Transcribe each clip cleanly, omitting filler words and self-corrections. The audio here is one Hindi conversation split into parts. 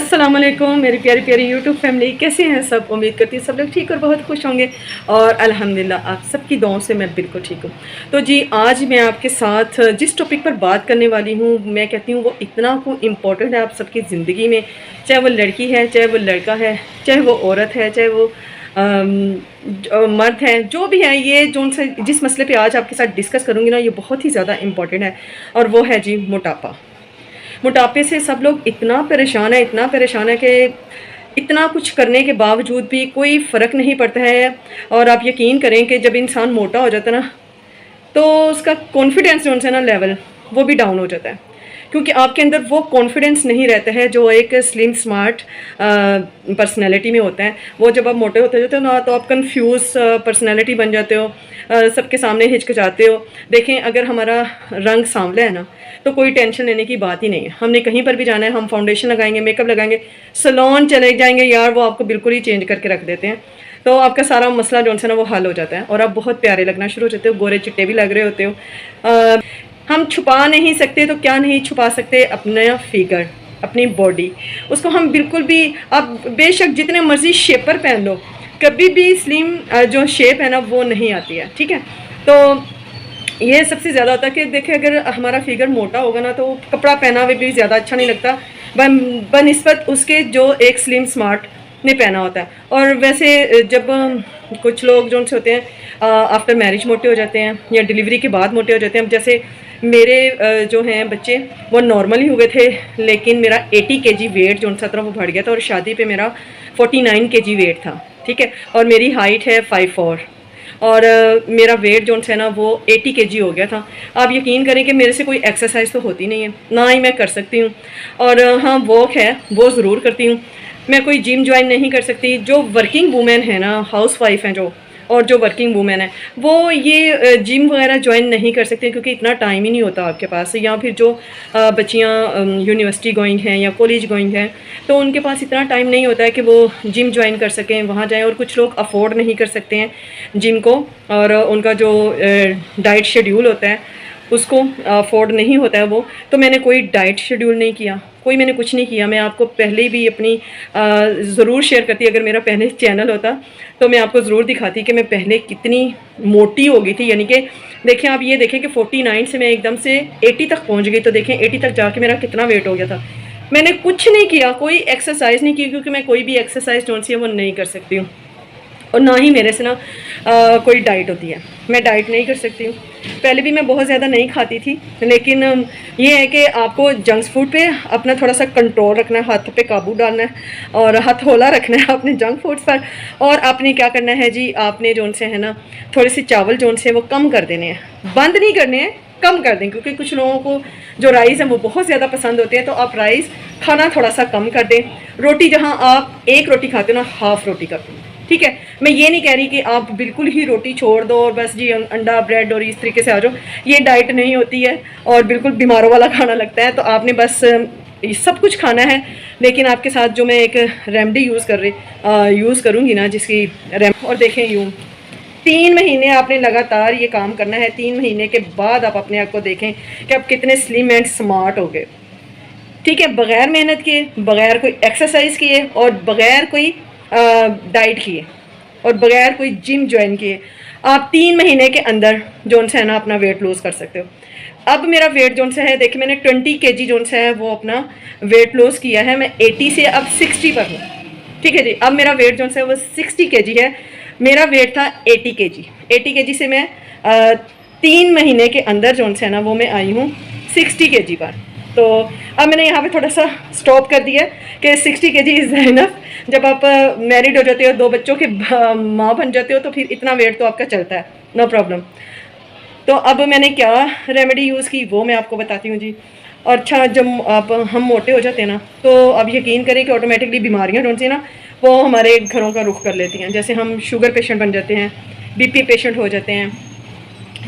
अस्सलाम वालेकुम मेरी प्यारी प्यारी यूट्यूब फैमिली, कैसे हैं सब। उम्मीद करती हूँ सब लोग ठीक और बहुत खुश होंगे और अल्हम्दुलिल्लाह आप सबकी दुआओं से मैं बिल्कुल ठीक हूँ। तो जी आज मैं आपके साथ जिस टॉपिक पर बात करने वाली हूँ, मैं कहती हूँ वो इतना को इम्पोर्टेंट है आप सबकी ज़िंदगी में, चाहे वो लड़की है, चाहे वो लड़का है, चाहे वो औरत है, चाहे वो मर्द हैं, जो भी है। ये जो से जिस मसले पे आज आपके साथ डिस्कस करूँगी ना, ये बहुत ही ज़्यादा इम्पोर्टेंट है और वो है जी मोटापा। मोटापे से सब लोग इतना परेशान है, इतना परेशान है कि इतना कुछ करने के बावजूद भी कोई फ़र्क नहीं पड़ता है। और आप यकीन करें कि जब इंसान मोटा हो जाता है ना, तो उसका कॉन्फिडेंस जो है ना लेवल, वो भी डाउन हो जाता है, क्योंकि आपके अंदर वो कॉन्फिडेंस नहीं रहता है जो एक स्लिम स्मार्ट पर्सनैलिटी में होता है। वो जब आप मोटे होते जाते हो ना, तो आप कंफ्यूज पर्सनैलिटी बन जाते हो, सबके सामने हिचकिचाते हो। देखें, अगर हमारा रंग सांवला है ना, तो कोई टेंशन लेने की बात ही नहीं है। हमने कहीं पर भी जाना है, हम फाउंडेशन लगाएंगे, मेकअप लगाएंगे, सैलून चले जाएंगे, यार वो आपको बिल्कुल ही चेंज करके रख देते हैं। तो आपका सारा मसला जो है ना वो हल हो जाता है और आप बहुत प्यारे लगना शुरू हो जाते हो, गोरे चिट्टे भी लग रहे होते हो। हम छुपा नहीं सकते तो क्या नहीं छुपा सकते, अपना फिगर, अपनी बॉडी, उसको हम बिल्कुल भी, आप बेशक जितने मर्जी शेपर पहन लो, कभी भी स्लिम जो शेप है ना वो नहीं आती है। ठीक है, तो ये सबसे ज़्यादा होता है कि देखें, अगर हमारा फिगर मोटा होगा ना, तो कपड़ा पहना हुए भी ज़्यादा अच्छा नहीं लगता बनिस्बत उसके जो एक स्लिम स्मार्ट ने पहना होता है। और वैसे जब कुछ लोग जो से होते हैं आफ्टर मैरिज मोटे हो जाते हैं या डिलीवरी के बाद मोटे हो जाते हैं। जैसे मेरे जो हैं बच्चे, वो नॉर्मल ही हुए थे, लेकिन मेरा 80 kg वेट जो सा था वो बढ़ गया था और शादी पे मेरा 49 kg वेट था। ठीक है, और मेरी हाइट है 5'4" और मेरा वेट जो है ना वो 80 kg हो गया था। आप यकीन करें कि मेरे से कोई एक्सरसाइज तो होती नहीं है, ना ही मैं कर सकती हूँ। और हाँ, वॉक है वो ज़रूर करती हूँ। मैं कोई जिम ज्वाइन नहीं कर सकती। जो वर्किंग वूमेन है ना, हाउस वाइफ हैं जो, और जो वर्किंग वूमेन है वो ये जिम वगैरह ज्वाइन नहीं कर सकते, क्योंकि इतना टाइम ही नहीं होता आपके पास। या फिर जो बच्चियाँ यूनिवर्सिटी गोइंग हैं या कॉलेज गोइंग हैं, तो उनके पास इतना टाइम नहीं होता है कि वो जिम ज्वाइन कर सकें, वहाँ जाएं। और कुछ लोग अफोर्ड नहीं कर सकते हैं जिम को, और उनका जो डाइट शेड्यूल होता है उसको अफोर्ड नहीं होता है वो। तो मैंने कोई डाइट शेड्यूल नहीं किया, कोई मैंने कुछ नहीं किया। मैं आपको पहले भी अपनी ज़रूर शेयर करती, अगर मेरा पहले चैनल होता तो मैं आपको ज़रूर दिखाती कि मैं पहले कितनी मोटी हो गई थी। यानी कि देखें, आप ये देखें कि 49 से मैं एकदम से 80 तक पहुंच गई। तो देखें 80 तक जाके मेरा कितना वेट हो गया था। मैंने कुछ नहीं किया, कोई एक्सरसाइज नहीं की, क्योंकि मैं कोई भी एक्सरसाइज जो सी है वो नहीं कर सकती हूँ, और ना ही मेरे से ना कोई डाइट होती है। मैं डाइट नहीं कर सकती हूँ। पहले भी मैं बहुत ज़्यादा नहीं खाती थी, लेकिन ये है कि आपको जंक फूड पे अपना थोड़ा सा कंट्रोल रखना है, हाथ पे काबू डालना है और हाथ होला रखना है अपने जंक फूड्स पर। और आपने क्या करना है जी, आपने जो से है ना थोड़े से चावल जो से वो कम कर देने हैं, बंद नहीं करने हैं, कम कर दें। क्योंकि कुछ लोगों को जो राइस है वो बहुत ज़्यादा पसंद होते हैं, तो आप राइस खाना थोड़ा सा कम कर दें। रोटी जहाँ आप एक रोटी खाते हो ना, हाफ़ रोटी कर दें। ठीक है, मैं ये नहीं कह रही कि आप बिल्कुल ही रोटी छोड़ दो और बस जी अंडा ब्रेड और इस तरीके से आ जाओ, ये डाइट नहीं होती है और बिल्कुल बीमारों वाला खाना लगता है। तो आपने बस सब कुछ खाना है, लेकिन आपके साथ जो मैं एक रेमेडी यूज़ करूँगी ना, जिसकी और देखें, यूँ 3 महीने आपने लगातार ये काम करना है। 3 महीने के बाद आप अपने आप को देखें कि आप कितने स्लिम एंड स्मार्ट हो गए। ठीक है, बग़ैर मेहनत किए, बग़ैर कोई एक्सरसाइज किए और बग़ैर कोई डाइट किए और बग़ैर कोई जिम ज्वाइन किए, आप 3 महीने के अंदर जो है ना अपना वेट लूज़ कर सकते हो। अब मेरा वेट जो है, देखिए मैंने 20 kg जो है वो अपना वेट लॉस किया है। मैं 80 से अब 60 पर हूँ। ठीक है जी, अब मेरा वेट जो है वो 60 kg है। मेरा वेट था 80 kg। 80 kg से मैं 3 महीने के अंदर जो है ना वो मैं आई हूँ 60 kg पर। तो अब मैंने यहाँ पे थोड़ा सा स्टॉप कर दिया कि 60 kg इज़ इनफ। जब आप मैरिड हो जाते हो, 2 बच्चों के माँ बन जाते हो, तो फिर इतना वेट तो आपका चलता है, नो प्रॉब्लम। तो अब मैंने क्या रेमेडी यूज़ की वो मैं आपको बताती हूँ जी। और अच्छा, जब हम मोटे हो जाते हैं ना, तो अब यकीन करें कि ऑटोमेटिकली बीमारियाँ जो सी ना वो हमारे घरों का रुख कर लेती हैं। जैसे हम शुगर पेशेंट बन जाते हैं, बीपी पेशेंट हो जाते हैं,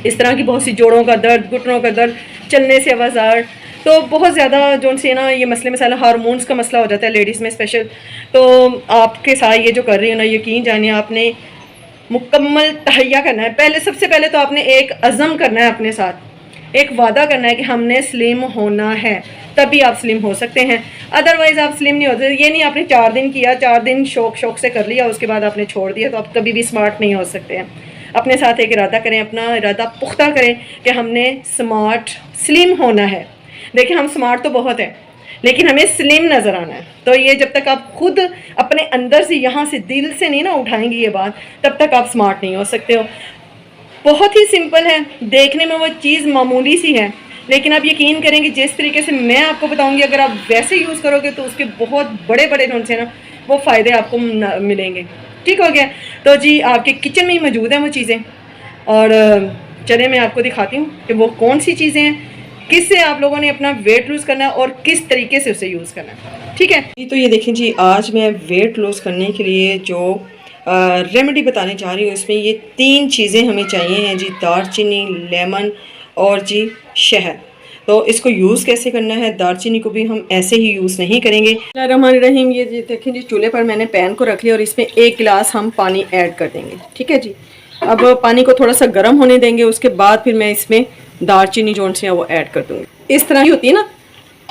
इस तरह की बहुत सी जोड़ों का दर्द, घुटनों का दर्द, चलने से आवाज़ार, तो बहुत ज़्यादा जो से ना ये मसले मसाला हार्मोन्स का मसला हो जाता है लेडीज़ में स्पेशल। तो आपके साथ ये जो कर रही है ना, यकीन जानिए आपने मुकम्मल तहैया करना है। पहले, सबसे पहले तो आपने एक अज़म करना है, अपने साथ एक वादा करना है कि हमने स्लिम होना है। तभी आप स्लिम हो सकते हैं, अदरवाइज़ आप स्लिम नहीं होते। ये नहीं आपने 4 दिन किया, 4 दिन शौक से कर लिया, उसके बाद आपने छोड़ दिया, तो आप कभी भी स्मार्ट नहीं हो सकते हैं। अपने साथ एक इरादा करें, अपना इरादा पुख्ता करें कि हमने स्मार्ट स्लिम होना है। देखिए हम स्मार्ट तो बहुत हैं, लेकिन हमें स्लिम नज़र आना है। तो ये जब तक आप खुद अपने अंदर से, यहाँ से, दिल से नहीं ना उठाएंगे ये बात, तब तक आप स्मार्ट नहीं हो सकते हो। बहुत ही सिंपल है, देखने में वो चीज़ मामूली सी है, लेकिन आप यकीन करेंगे जिस तरीके से मैं आपको बताऊंगी, अगर आप वैसे यूज़ करोगे तो उसके बहुत बड़े बड़े जो है ना वो फ़ायदे आपको मिलेंगे। ठीक हो गया। तो जी आपके किचन में ही मौजूद हैं वो चीज़ें, और चलिए मैं आपको दिखाती हूँ कि वो कौन सी चीज़ें हैं, किससे आप लोगों ने अपना वेट लूज़ करना है और किस तरीके से उसे यूज़ करना है। ठीक है जी। तो ये देखें जी, आज मैं वेट लूज़ करने के लिए जो रेमेडी बताने जा रही हूँ, इसमें ये 3 चीज़ें हमें चाहिए हैं जी, दालचीनी, लेमन और जी शहद। तो इसको यूज़ कैसे करना है, दालचीनी को भी हम ऐसे ही यूज़ नहीं करेंगे। रहीम, ये देखें जी, चूल्हे पर मैंने पैन को रख लिया और इसमें 1 गिलास हम पानी ऐड कर देंगे। ठीक है जी। अब पानी को थोड़ा सा गर्म होने देंगे, उसके बाद फिर मैं इसमें दालचीनी जो है वो ऐड कर दूँगी। इस तरह की होती है ना,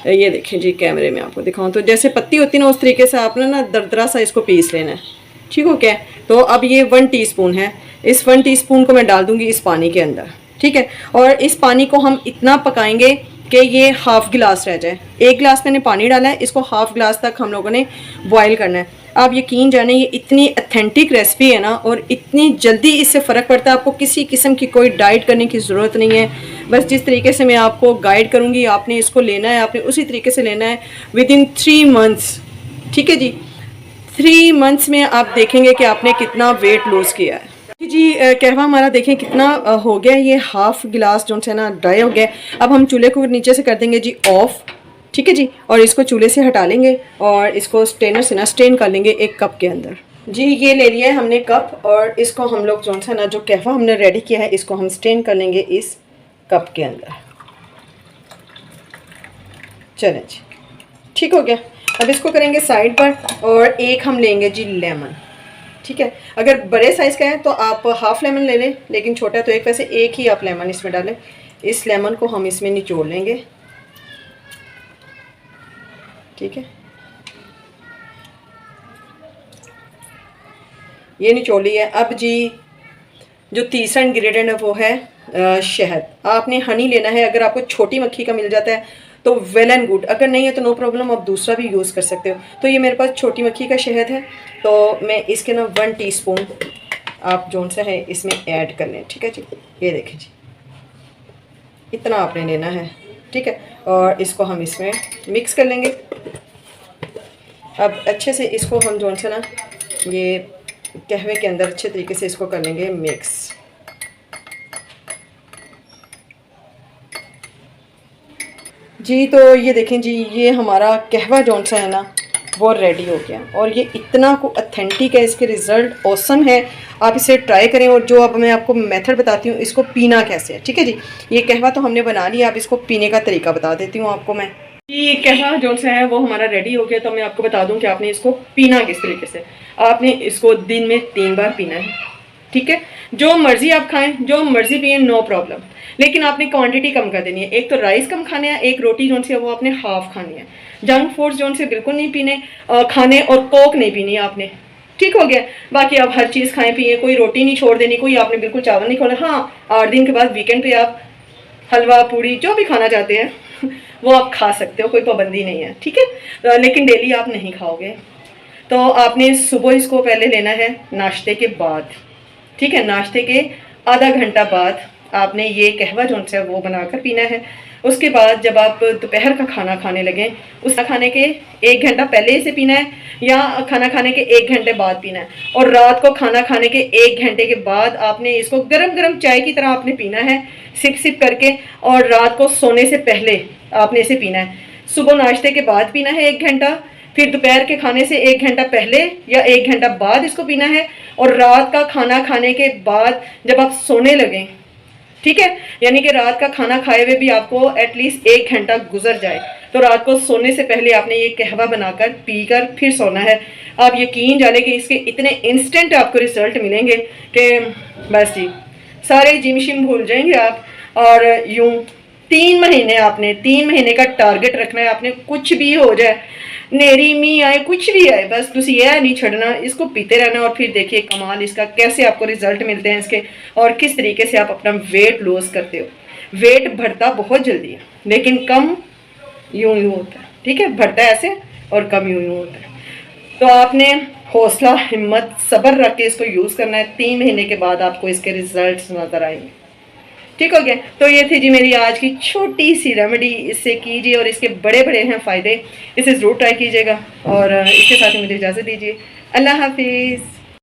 ये देखें जी, कैमरे में आपको दिखाऊँ तो जैसे पत्ती होती है ना, उस तरीके से आपने ना दरदरा सा इसको पीस लेना है। ठीक हो क्या। तो अब ये 1 टीस्पून है, इस 1 टीस्पून को मैं डाल दूंगी इस पानी के अंदर। ठीक है। और इस पानी को हम इतना पकाएंगे कि ये हाफ गिलास रह जाए। 1 गिलास मैंने पानी डाला है, इसको हाफ गिलास तक हम लोगों ने बॉयल करना है। आप यकीन जाने, ये इतनी ऑथेंटिक रेसिपी है ना, और इतनी जल्दी इससे फ़र्क पड़ता है। आपको किसी किस्म की कोई डाइट करने की ज़रूरत नहीं है। बस जिस तरीके से मैं आपको गाइड करूँगी, आपने इसको लेना है, आपने उसी तरीके से लेना है विदिन 3 मंथ्स। ठीक है जी। 3 मंथ्स में आप देखेंगे कि आपने कितना वेट लूज़ किया है जी। कहवा हमारा देखें कितना हो गया, ये हाफ गिलास जो है ना ड्राई हो गया। अब हम चूल्हे को नीचे से कर देंगे जी ऑफ। ठीक है जी। और इसको चूल्हे से हटा लेंगे और इसको स्ट्रेनर से ना स्ट्रेन कर लेंगे 1 कप के अंदर। जी ये ले लिया है हमने कप, और इसको हम लोग जो है ना, जो कहवा हमने रेडी किया है, इसको हम स्ट्रेन कर लेंगे इस कप के अंदर। चलें जी, ठीक हो गया। अब इसको करेंगे साइड पर, और एक हम लेंगे जी लेमन। ठीक है। अगर बड़े साइज़ का है तो आप हाफ लेमन ले लें, लेकिन छोटा है तो एक, वैसे एक ही आप लेमन इसमें डालें। इस लेमन को हम इसमें निचोड़ लेंगे। ठीक है, ये निचोड़ लिया। अब जी जो तीसरा इंग्रेडिएंट है वो है शहद। आपने हनी लेना है, अगर आपको छोटी मक्खी का मिल जाता है तो वेल एंड गुड, अगर नहीं है तो नो प्रॉब्लम, आप दूसरा भी यूज़ कर सकते हो। तो ये मेरे पास छोटी मक्खी का शहद है, तो मैं इसके ना 1 टीस्पून आप जो सा है इसमें ऐड कर लें। ठीक है जी। ये देखें जी, इतना आपने लेना है। ठीक है। और इसको हम इसमें मिक्स कर लेंगे। अब अच्छे से इसको हम जो सा ना ये कहवे के अंदर अच्छे तरीके से इसको कर लेंगे मिक्स। जी तो ये देखें जी, ये हमारा कहवा जौन सा है ना वो रेडी हो गया, और ये इतना को ऑथेंटिक है, इसके रिज़ल्ट ऑसम है। आप इसे ट्राई करें। और जो अब मैं आपको मेथड बताती हूँ, इसको पीना कैसे है। ठीक है जी। ये कहवा तो हमने बना लिया, अब इसको पीने का तरीका बता देती हूँ आपको मैं। ये कहवा जौन सा है वो हमारा रेडी हो गया, तो मैं आपको बता दूँ कि आपने इसको पीना किस तरीके से। आपने इसको दिन में 3 बार पीना है। ठीक है। जो मर्जी आप खाएं, जो मर्जी पिए, नो प्रॉब्लम, लेकिन आपने क्वांटिटी कम कर देनी है। एक तो राइस कम खाने हैं, एक रोटी जो सी है वो आपने हाफ खानी है। जंक फूड्स जो से बिल्कुल नहीं पीने खाने, और कोक नहीं पीनी है आपने। ठीक हो गया। बाकी आप हर चीज़ खाएं पिए, कोई रोटी नहीं छोड़ देनी, कोई आपने बिल्कुल चावल नहीं खाना। हाँ, 8 दिन के बाद वीकेंड पे आप हलवा पूड़ी जो भी खाना चाहते हैं वो आप खा सकते हो, कोई पाबंदी नहीं है। ठीक है। लेकिन डेली आप नहीं खाओगे। तो आपने सुबह इसको पहले लेना है नाश्ते के बाद। ठीक है। नाश्ते के आधा घंटा बाद आपने ये कहवा जो है वो बनाकर पीना है। उसके बाद जब आप दोपहर का खाना खाने लगें, उस खाने के 1 घंटा पहले इसे पीना है, या खाना खाने के 1 घंटे बाद पीना है। और रात को खाना खाने के 1 घंटे के बाद आपने इसको गरम गरम चाय की तरह आपने पीना है, सिप सिप करके। और रात को सोने से पहले आपने इसे पीना है। सुबह नाश्ते के बाद पीना है 1 घंटा, फिर दोपहर के खाने से 1 घंटा पहले या 1 घंटा बाद इसको पीना है, और रात का खाना खाने के बाद जब आप सोने लगें। ठीक है। यानी कि रात का खाना खाए हुए भी आपको एटलीस्ट 1 घंटा गुजर जाए, तो रात को सोने से पहले आपने ये कहवा बनाकर पीकर फिर सोना है। आप यकीन जाने कि इसके इतने इंस्टेंट आपको रिजल्ट मिलेंगे कि बस जी सारे जिम शिम भूल जाएंगे आप, और यूं 3 महीने, आपने 3 महीने का टारगेट रखना है। आपने कुछ भी हो जाए, नेरी मी आए, कुछ भी आए, बस तुसी यह नहीं छड़ना, इसको पीते रहना। और फिर देखिए कमाल इसका, कैसे आपको रिजल्ट मिलते हैं इसके, और किस तरीके से आप अपना वेट लॉस करते हो। वेट बढ़ता बहुत जल्दी है, लेकिन कम यूं यूं होता है, ठीक है, बढ़ता है ऐसे और कम यूं यूं होता है। तो आपने हौसला, हिम्मत, सब्र रख के इसको यूज़ करना है। 3 महीने के बाद आपको इसके रिजल्ट्स नज़र आएंगे। ठीक हो गया। तो ये थी जी मेरी आज की छोटी सी रेमेडी, इससे कीजिए और इसके बड़े बड़े हैं फ़ायदे, इसे ज़रूर ट्राई कीजिएगा। और इसके साथ ही मुझे इजाज़त दीजिए। अल्लाह हाफिज़।